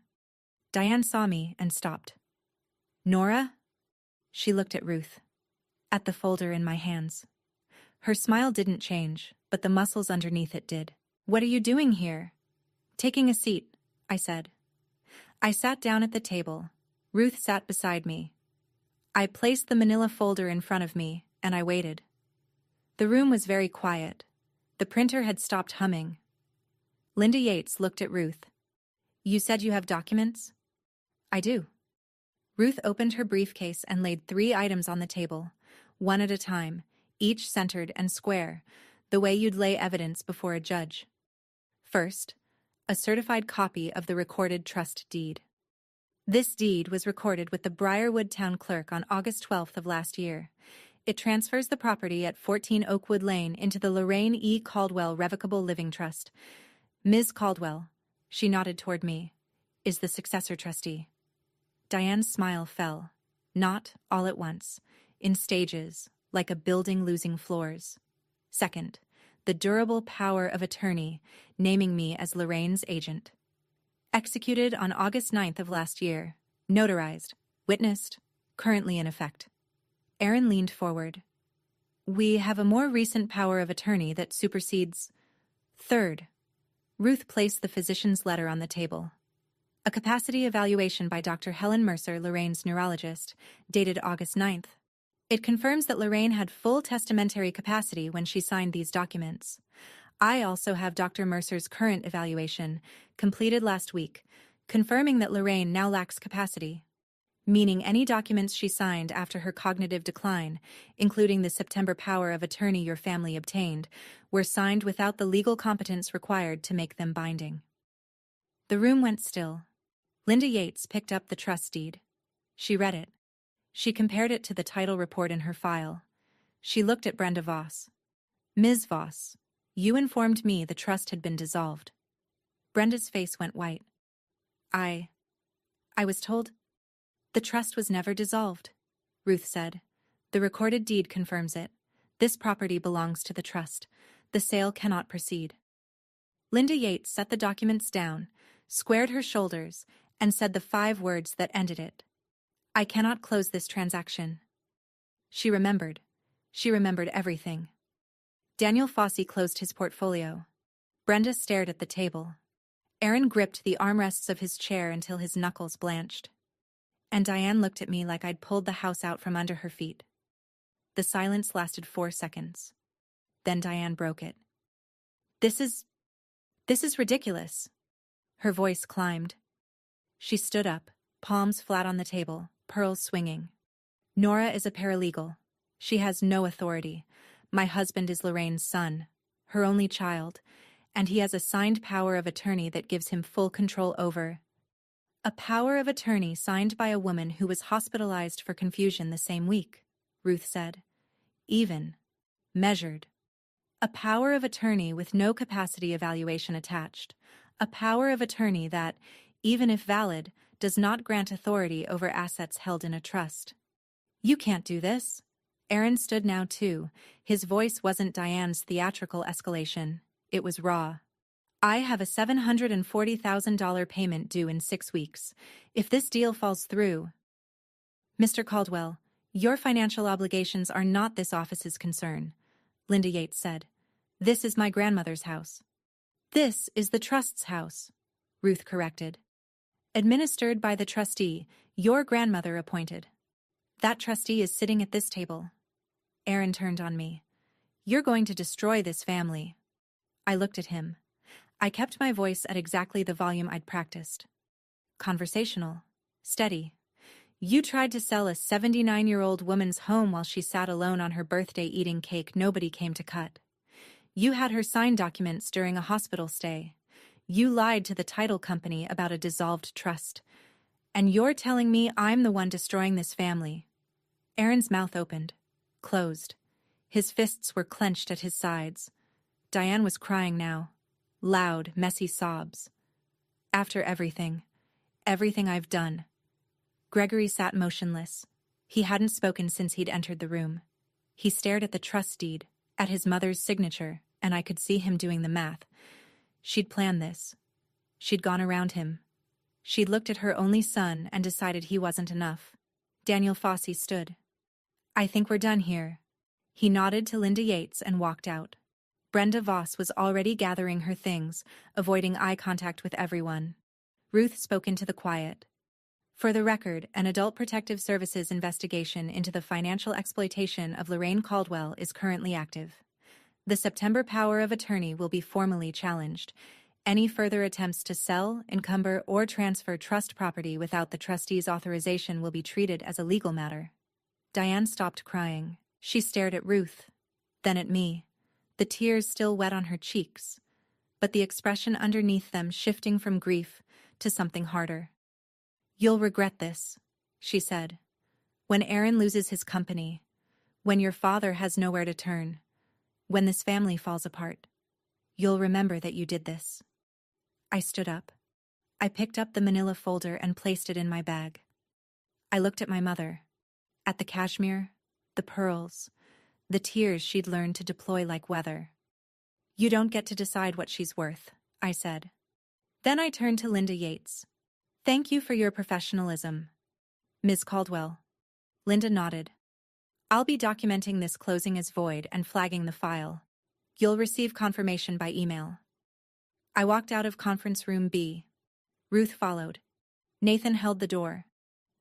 Diane saw me and stopped. "Nora?" She looked at Ruth. At the folder in my hands. Her smile didn't change, but the muscles underneath it did. "What are you doing here?" "Taking a seat," I said. I sat down at the table. Ruth sat beside me. I placed the manila folder in front of me, and I waited. The room was very quiet. The printer had stopped humming. Linda Yates looked at Ruth. "You said you have documents?" "I do." Ruth opened her briefcase and laid 3 items on the table, one at a time, each centered and square, the way you'd lay evidence before a judge. First, a certified copy of the recorded trust deed. This deed was recorded with the Briarwood Town Clerk on August 12th of last year. It transfers the property at 14 Oakwood Lane into the Lorraine E. Caldwell Revocable Living Trust. Ms. Caldwell, she nodded toward me, is the successor trustee. Diane's smile fell, not all at once, in stages, like a building losing floors. Second, the durable power of attorney, naming me as Lorraine's agent. Executed on August 9th of last year, notarized, witnessed, currently in effect. Aaron leaned forward. "We have a more recent power of attorney that supersedes..." Third, Ruth placed the physician's letter on the table. A capacity evaluation by Dr. Helen Mercer, Lorraine's neurologist, dated August 9th. It confirms that Lorraine had full testamentary capacity when she signed these documents. I also have Dr. Mercer's current evaluation, completed last week, confirming that Lorraine now lacks capacity, meaning any documents she signed after her cognitive decline, including the September power of attorney your family obtained, were signed without the legal competence required to make them binding. The room went still. Linda Yates picked up the trust deed. She read it. She compared it to the title report in her file. She looked at Brenda Voss. "Ms. Voss, you informed me the trust had been dissolved." Brenda's face went white. I was told..." "The trust was never dissolved," Ruth said. "The recorded deed confirms it. This property belongs to the trust. The sale cannot proceed." Linda Yates set the documents down, squared her shoulders, and said the 5 words that ended it. "I cannot close this transaction." She remembered. She remembered everything. Daniel Fossey closed his portfolio. Brenda stared at the table. Aaron gripped the armrests of his chair until his knuckles blanched. And Diane looked at me like I'd pulled the house out from under her feet. The silence lasted 4 seconds. Then Diane broke it. This is ridiculous. Her voice climbed. She stood up, palms flat on the table, pearls swinging. Nora is a paralegal. She has no authority. My husband is Lorraine's son, her only child, and he has a signed power of attorney that gives him full control over. A power of attorney signed by a woman who was hospitalized for confusion the same week, Ruth said. Even. Measured. A power of attorney with no capacity evaluation attached. A power of attorney that, even if valid, does not grant authority over assets held in a trust. You can't do this. Aaron stood now too. His voice wasn't Diane's theatrical escalation. It was raw. I have a $740,000 payment due in 6 weeks. If this deal falls through... Mr. Caldwell, your financial obligations are not this office's concern, Linda Yates said. This is my grandmother's house. This is the trust's house, Ruth corrected. Administered by the trustee, your grandmother appointed. That trustee is sitting at this table. Aaron turned on me. You're going to destroy this family. I looked at him. I kept my voice at exactly the volume I'd practiced. Conversational. Steady. You tried to sell a 79-year-old woman's home while she sat alone on her birthday eating cake nobody came to cut. You had her sign documents during a hospital stay. You lied to the title company about a dissolved trust. And you're telling me I'm the one destroying this family. Aaron's mouth opened. Closed. His fists were clenched at his sides. Diane was crying now. Loud, messy sobs. After everything I've done. Gregory sat motionless. He hadn't spoken since he'd entered the room. He stared at the trust deed, at his mother's signature, and I could see him doing the math. She'd planned this. She'd gone around him. She'd looked at her only son and decided he wasn't enough. Daniel Fossey stood. I think we're done here. He nodded to Linda Yates and walked out. Brenda Voss was already gathering her things, avoiding eye contact with everyone. Ruth spoke into the quiet. For the record, an Adult Protective Services investigation into the financial exploitation of Lorraine Caldwell is currently active. The September power of attorney will be formally challenged. Any further attempts to sell, encumber, or transfer trust property without the trustee's authorization will be treated as a legal matter. Diane stopped crying. She stared at Ruth, then at me, the tears still wet on her cheeks, but the expression underneath them shifting from grief to something harder. You'll regret this, she said. When Aaron loses his company, when your father has nowhere to turn, when this family falls apart, you'll remember that you did this. I stood up. I picked up the manila folder and placed it in my bag. I looked at my mother, at the cashmere, the pearls, the tears she'd learned to deploy like weather. You don't get to decide what she's worth, I said. Then I turned to Linda Yates. Thank you for your professionalism. Ms. Caldwell. Linda nodded. I'll be documenting this closing as void and flagging the file. You'll receive confirmation by email. I walked out of conference room B. Ruth followed. Nathan held the door.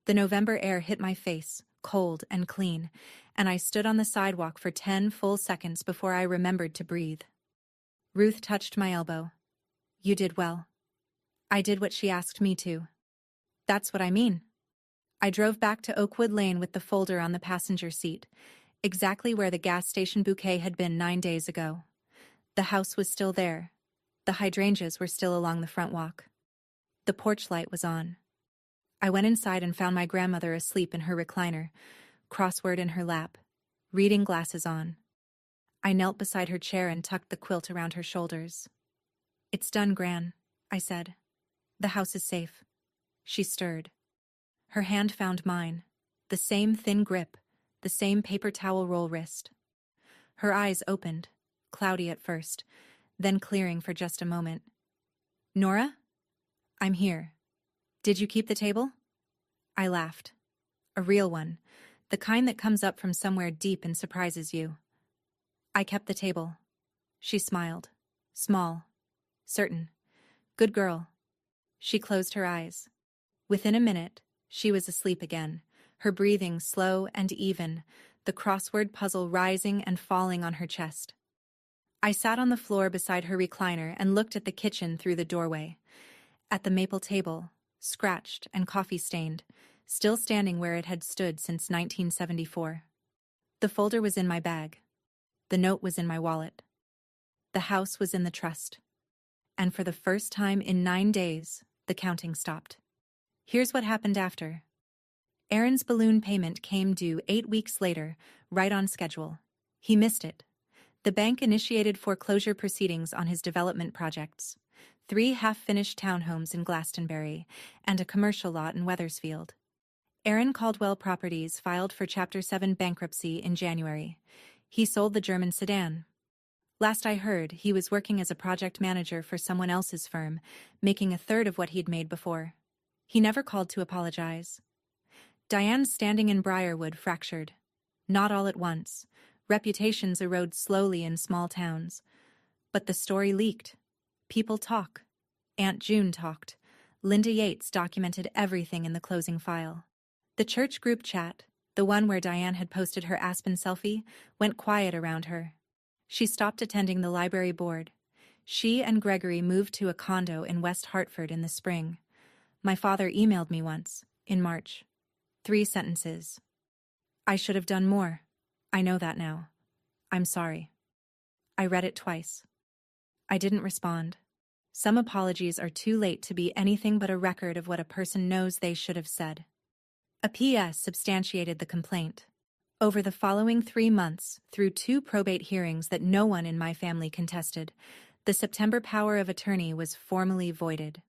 The November air hit my face, cold and clean, and I stood on the sidewalk for 10 full seconds before I remembered to breathe. Ruth touched my elbow. You did well. I did what she asked me to. That's what I mean. I drove back to Oakwood Lane with the folder on the passenger seat, exactly where the gas station bouquet had been 9 days ago. The house was still there. The hydrangeas were still along the front walk. The porch light was on. I went inside and found my grandmother asleep in her recliner, crossword in her lap, reading glasses on. I knelt beside her chair and tucked the quilt around her shoulders. It's done, Gran, I said. The house is safe. She stirred. Her hand found mine, the same thin grip, the same paper towel roll wrist. Her eyes opened, cloudy at first, then clearing for just a moment. Nora? I'm here. Did you keep the table? I laughed. A real one. the kind that comes up from somewhere deep and surprises you. I kept the table. She smiled. Small. Certain. Good girl. She closed her eyes. Within a minute, she was asleep again, her breathing slow and even, the crossword puzzle rising and falling on her chest. I sat on the floor beside her recliner and looked at the kitchen through the doorway. At the maple table, scratched and coffee-stained, still standing where it had stood since 1974. The folder was in my bag. The note was in my wallet. The house was in the trust. And for the first time in 9 days, the counting stopped. Here's what happened after. Aaron's balloon payment came due 8 weeks later, right on schedule. He missed it. The bank initiated foreclosure proceedings on his development projects. 3 half-finished townhomes in Glastonbury and a commercial lot in Wethersfield. Aaron Caldwell Properties filed for Chapter 7 bankruptcy in January. He sold the German sedan. Last I heard, he was working as a project manager for someone else's firm, making a third of what he'd made before. He never called to apologize. Diane's standing in Briarwood fractured. Not all at once. Reputations erode slowly in small towns. But the story leaked. People talk. Aunt June talked. Linda Yates documented everything in the closing file. The church group chat, the one where Diane had posted her Aspen selfie, went quiet around her. She stopped attending the library board. She and Gregory moved to a condo in West Hartford in the spring. My father emailed me once, in March. 3 sentences. I should have done more. I know that now. I'm sorry. I read it twice. I didn't respond. Some apologies are too late to be anything but a record of what a person knows they should have said. A PS substantiated the complaint. Over the following 3 months, through 2 probate hearings that no one in my family contested, the September power of attorney was formally voided.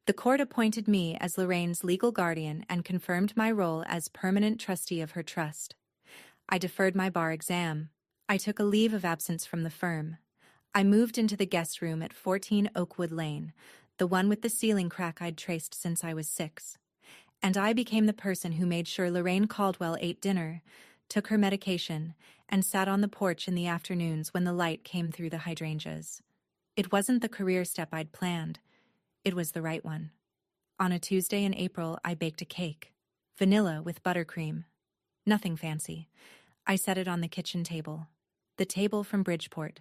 The court appointed me as Lorraine's legal guardian and confirmed my role as permanent trustee of her trust. I deferred my bar exam. I took a leave of absence from the firm. I moved into the guest room at 14 Oakwood Lane, the one with the ceiling crack I'd traced since I was 6. And I became the person who made sure Lorraine Caldwell ate dinner, took her medication, and sat on the porch in the afternoons when the light came through the hydrangeas. It wasn't the career step I'd planned. It was the right one. On a Tuesday in April, I baked a cake. Vanilla with buttercream. Nothing fancy. I set it on the kitchen table. The table from Bridgeport.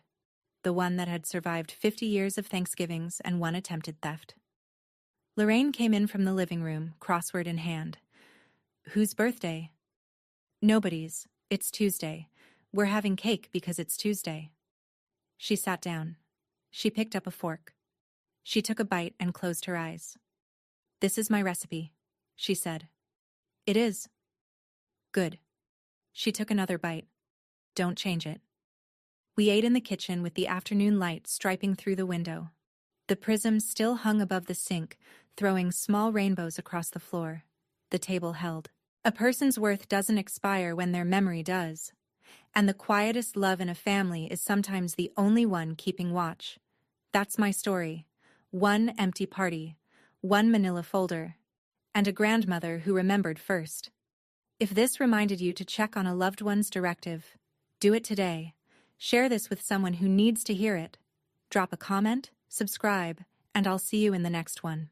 The one that had survived 50 years of Thanksgivings and 1 attempted theft. Lorraine came in from the living room, crossword in hand. Whose birthday? Nobody's. It's Tuesday. We're having cake because it's Tuesday. She sat down. She picked up a fork. She took a bite and closed her eyes. This is my recipe, she said. It is. Good. She took another bite. Don't change it. We ate in the kitchen with the afternoon light striping through the window. The prism still hung above the sink, throwing small rainbows across the floor. The table held. A person's worth doesn't expire when their memory does. And the quietest love in a family is sometimes the only one keeping watch. That's my story. 1 empty party, 1 manila folder, and a grandmother who remembered first. If this reminded you to check on a loved one's directive, do it today. Share this with someone who needs to hear it. Drop a comment, subscribe, and I'll see you in the next one.